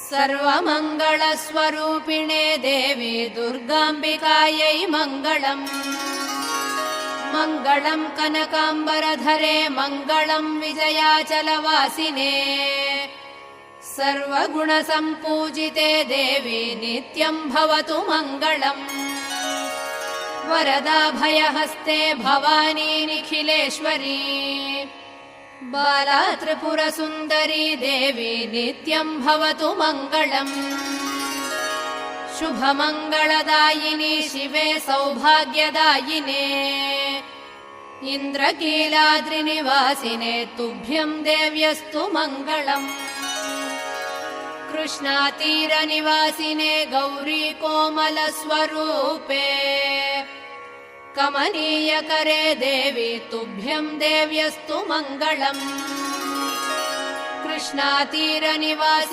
सर्वमङ्गलस्वरूपिणे देवी दुर्गाम्बिकायै मङ्गलम्। मङ्गलम् कनकाम्बरधरे मङ्गलम् विजयाचलवासिने। सर्वगुणसम्पूजिते देवी नित्यम् भवतु मङ्गलम्। वरदाभयहस्ते भवानी निखिलेश्वरी। बाला त्रिपुरसुन्दरी देवी नित्यम् भवतु मङ्गलम्। शुभमङ्गलदायिनी शिवे सौभाग्यदायिने। इन्द्रकीलाद्रिनिवासिने तुभ्यम् देव्यस्तु मङ्गलम्। कृष्णातीरनिवासिने गौरी कोमलस्वरूपे। कमनीयकरे देवी तुभ्यम् देव्यस्तु मङ्गलम्। कृष्णातीरनिवासिने